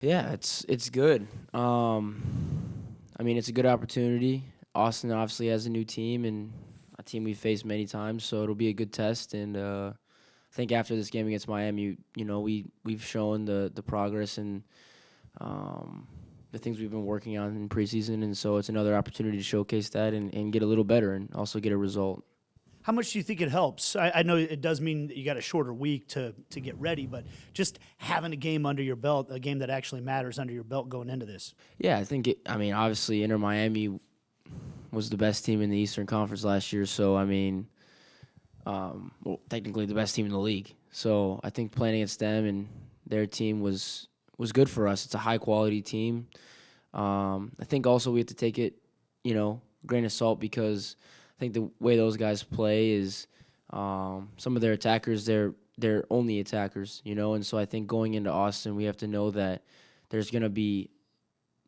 Yeah, it's good. I mean, it's a good opportunity. Austin obviously has a new team and a team we've faced many times, so it'll be a good test. And I think after this game against Miami, we've shown the progress and um, the things we've been working on in preseason, and so it's another opportunity to showcase that and get a little better and also get a result. How much do you think it helps? I know it does mean that you got a shorter week to get ready, but just having a game under your belt, a game that actually matters under your belt going into this. Yeah, I think I mean, obviously, Inter Miami was the best team in the Eastern Conference last year, so I mean, well, technically the best team in the league. So I think playing against them and their team was good for us. It's a high quality team. I think also we have to take it, grain of salt because I think the way those guys play is some of their attackers they're only attackers, and so I think going into Austin we have to know that there's gonna be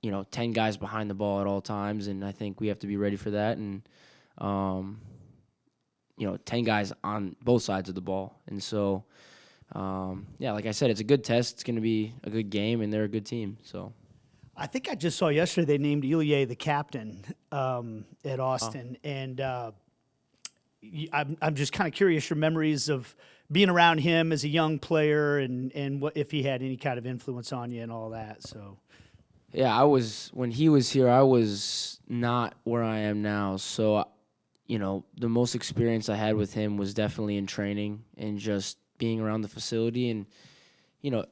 10 guys behind the ball at all times, and I think we have to be ready for that. And um, 10 guys on both sides of the ball. And so, yeah, like I said, it's a good test. It's going to be a good game, and they're a good team. So, I think I just saw yesterday they named Ilya the captain at uh, Austin, and I'm just kind of curious your memories of being around him as a young player, and what if he had any kind of influence on you and all that. So yeah, when he was here, I was not where I am now. So, the most experience I had with him was definitely in training and just being around the facility. And,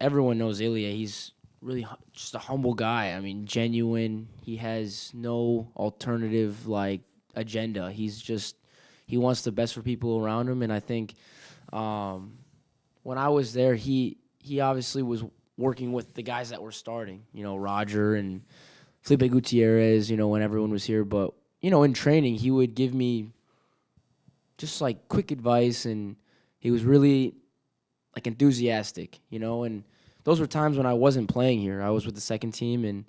everyone knows Ilya. He's really just a humble guy. I mean, genuine. He has no alternative, like, agenda. He wants the best for people around him. And I think um, when I was there, he obviously was working with the guys that were starting, Roger and Felipe Gutierrez, when everyone was here. But, in training, he would give me just like quick advice, and he was really like enthusiastic, and those were times when I wasn't playing here. I was with the second team, and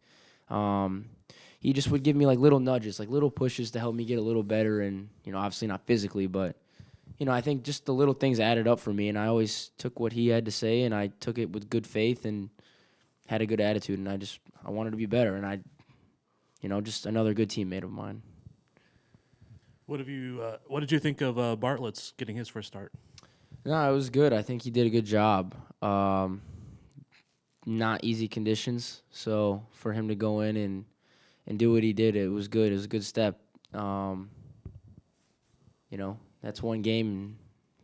um, he just would give me like little nudges, like little pushes to help me get a little better, and obviously not physically, but I think just the little things added up for me, and I always took what he had to say, and I took it with good faith and had a good attitude, and I wanted to be better, and just another good teammate of mine. What did you think of Bartlett's getting his first start? No, it was good. I think he did a good job. Not easy conditions, so for him to go in and do what he did, it was good. It was a good step. Um, that's one game. And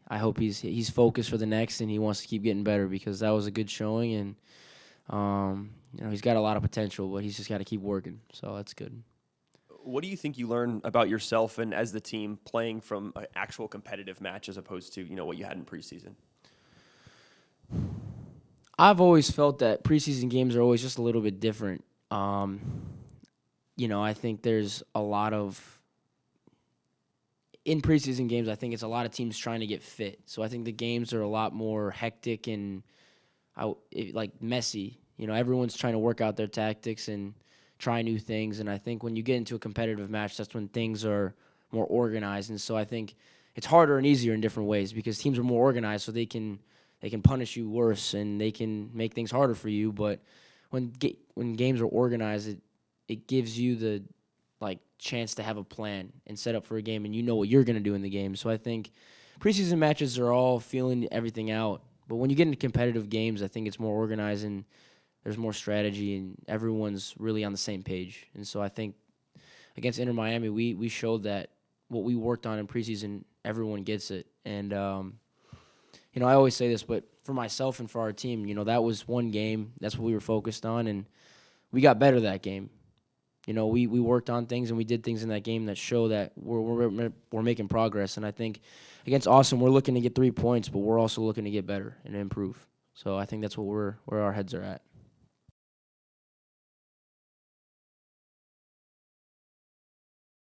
I hope he's focused for the next, and he wants to keep getting better because that was a good showing, and he's got a lot of potential, but he's just got to keep working. So that's good. What do you think you learn about yourself and as the team playing from an actual competitive match as opposed to what you had in preseason? I've always felt that preseason games are always just a little bit different. I think there's a lot of in preseason games. I think it's a lot of teams trying to get fit. So I think the games are a lot more hectic and like messy. Everyone's trying to work out their tactics and try new things. And I think when you get into a competitive match, that's when things are more organized. And so I think it's harder and easier in different ways because teams are more organized, so they can punish you worse and they can make things harder for you. But when games are organized, it gives you the chance to have a plan and set up for a game, and you know what you're going to do in the game. So I think preseason matches are all feeling everything out. But when you get into competitive games, I think it's more organized and there's more strategy and everyone's really on the same page. And so I think against Inter Miami, we showed that what we worked on in preseason, everyone gets it. And I always say this, but for myself and for our team, that was one game. That's what we were focused on, and we got better that game. We worked on things and we did things in that game that show that we're making progress. And I think against Austin, we're looking to get 3 points, but we're also looking to get better and improve. So I think that's where our heads are at.